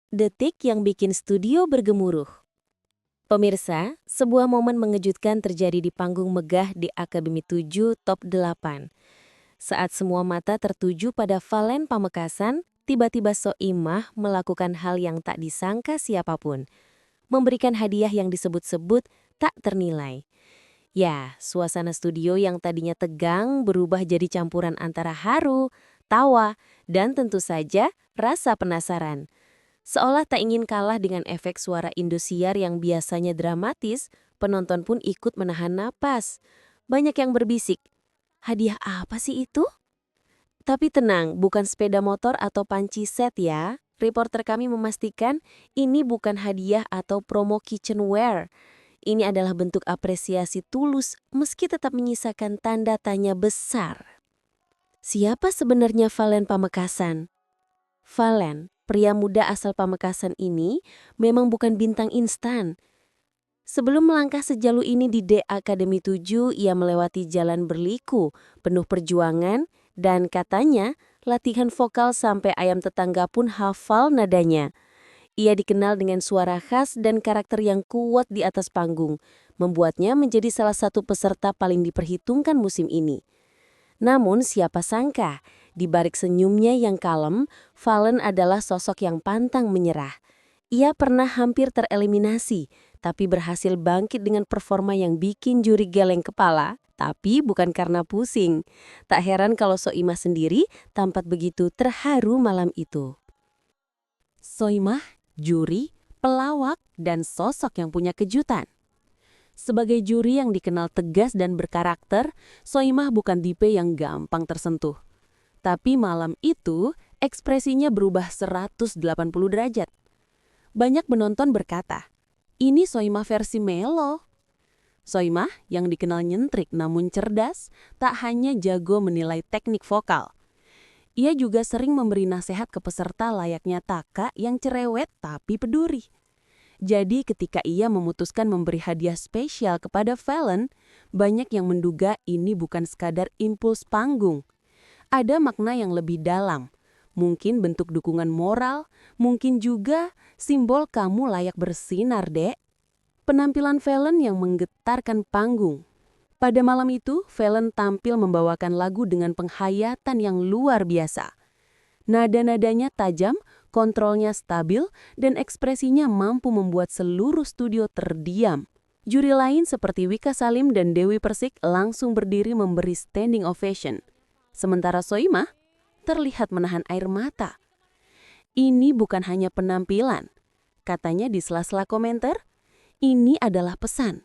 Detik yang bikin studio bergemuruh. Pemirsa, sebuah momen mengejutkan terjadi di panggung megah di Akademi 7 Top 8. Saat semua mata tertuju pada Valen Pamekasan, tiba-tiba Soimah melakukan hal yang tak disangka siapapun. Memberikan hadiah yang disebut-sebut tak ternilai. Ya, suasana studio yang tadinya tegang berubah jadi campuran antara haru, tawa, dan tentu saja rasa penasaran. Seolah tak ingin kalah dengan efek suara Indosiar yang biasanya dramatis, penonton pun ikut menahan napas. Banyak yang berbisik, hadiah apa sih itu? Tapi tenang, bukan sepeda motor atau panci set ya. Reporter kami memastikan ini bukan hadiah atau promo kitchenware. Ini adalah bentuk apresiasi tulus meski tetap menyisakan tanda tanya besar. Siapa sebenarnya Valen Pamekasan? Valen, pria muda asal Pamekasan ini memang bukan bintang instan. Sebelum melangkah sejauh ini di D Akademi 7, ia melewati jalan berliku, penuh perjuangan, dan katanya latihan vokal sampai ayam tetangga pun hafal nadanya. Ia dikenal dengan suara khas dan karakter yang kuat di atas panggung, membuatnya menjadi salah satu peserta paling diperhitungkan musim ini. Namun siapa sangka, di balik senyumnya yang kalem, Valen adalah sosok yang pantang menyerah. Ia pernah hampir tereliminasi, tapi berhasil bangkit dengan performa yang bikin juri geleng kepala, tapi bukan karena pusing. Tak heran kalau Soimah sendiri tampak begitu terharu malam itu. Soimah, juri, pelawak, dan sosok yang punya kejutan. Sebagai juri yang dikenal tegas dan berkarakter, Soimah bukan tipe yang gampang tersentuh. Tapi malam itu, ekspresinya berubah 180 derajat. Banyak penonton berkata, ini Soimah versi Melo. Soimah yang dikenal nyentrik namun cerdas, tak hanya jago menilai teknik vokal. Ia juga sering memberi nasihat ke peserta layaknya Taka yang cerewet tapi peduli. Jadi ketika ia memutuskan memberi hadiah spesial kepada Valen, banyak yang menduga ini bukan sekadar impuls panggung. Ada makna yang lebih dalam. Mungkin bentuk dukungan moral, mungkin juga simbol kamu layak bersinar, Dek. Penampilan Valen yang menggetarkan panggung. Pada malam itu, Valen tampil membawakan lagu dengan penghayatan yang luar biasa. Nada-nadanya tajam, kontrolnya stabil, dan ekspresinya mampu membuat seluruh studio terdiam. Juri lain seperti Wika Salim dan Dewi Persik langsung berdiri memberi standing ovation. Sementara Soimah terlihat menahan air mata. Ini bukan hanya penampilan. Katanya di sela-sela komentar, ini adalah pesan.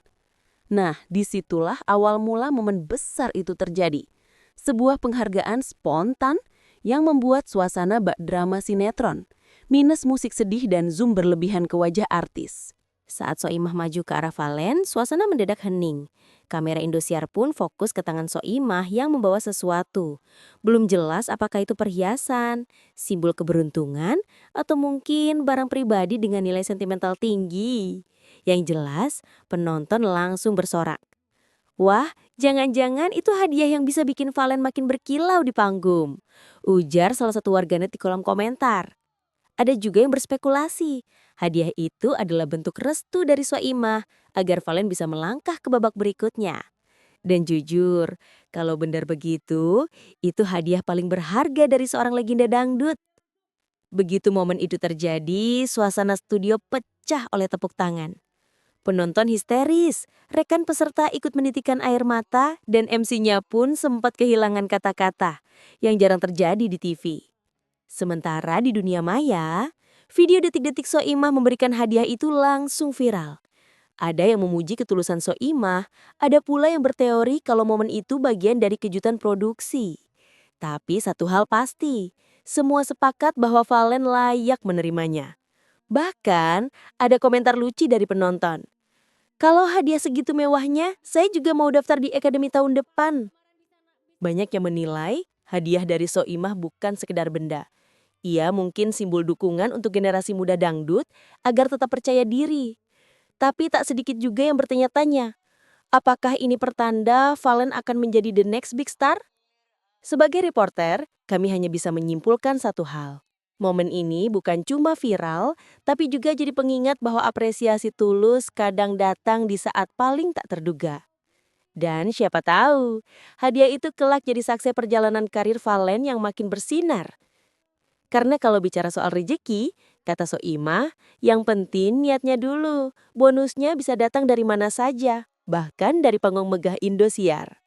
Nah, disitulah awal mula momen besar itu terjadi. Sebuah penghargaan spontan yang membuat suasana bak drama sinetron, minus musik sedih dan zoom berlebihan ke wajah artis. Saat Soimah maju ke arah Valen, suasana mendadak hening. Kamera Indosiar pun fokus ke tangan Soimah yang membawa sesuatu. Belum jelas apakah itu perhiasan, simbol keberuntungan, atau mungkin barang pribadi dengan nilai sentimental tinggi. Yang jelas, penonton langsung bersorak. Wah, jangan-jangan itu hadiah yang bisa bikin Valen makin berkilau di panggung. Ujar salah satu warganet di kolom komentar. Ada juga yang berspekulasi, hadiah itu adalah bentuk restu dari Soimah agar Valen bisa melangkah ke babak berikutnya. Dan jujur, kalau benar begitu, itu hadiah paling berharga dari seorang legenda dangdut. Begitu momen itu terjadi, suasana studio pecah oleh tepuk tangan. Penonton histeris, rekan peserta ikut menitikan air mata, dan MC-nya pun sempat kehilangan kata-kata yang jarang terjadi di TV. Sementara di dunia maya, video detik-detik Soimah memberikan hadiah itu langsung viral. Ada yang memuji ketulusan Soimah, ada pula yang berteori kalau momen itu bagian dari kejutan produksi. Tapi satu hal pasti, semua sepakat bahwa Valen layak menerimanya. Bahkan, ada komentar lucu dari penonton. Kalau hadiah segitu mewahnya, saya juga mau daftar di akademi tahun depan. Banyak yang menilai hadiah dari Soimah bukan sekedar benda. Ia mungkin simbol dukungan untuk generasi muda dangdut agar tetap percaya diri. Tapi tak sedikit juga yang bertanya-tanya, apakah ini pertanda Valen akan menjadi the next big star? Sebagai reporter, kami hanya bisa menyimpulkan satu hal. Momen ini bukan cuma viral, tapi juga jadi pengingat bahwa apresiasi tulus kadang datang di saat paling tak terduga. Dan siapa tahu, hadiah itu kelak jadi saksi perjalanan karir Valen yang makin bersinar. Karena kalau bicara soal rejeki, kata Soimah, yang penting niatnya dulu. Bonusnya bisa datang dari mana saja, bahkan dari panggung megah Indosiar.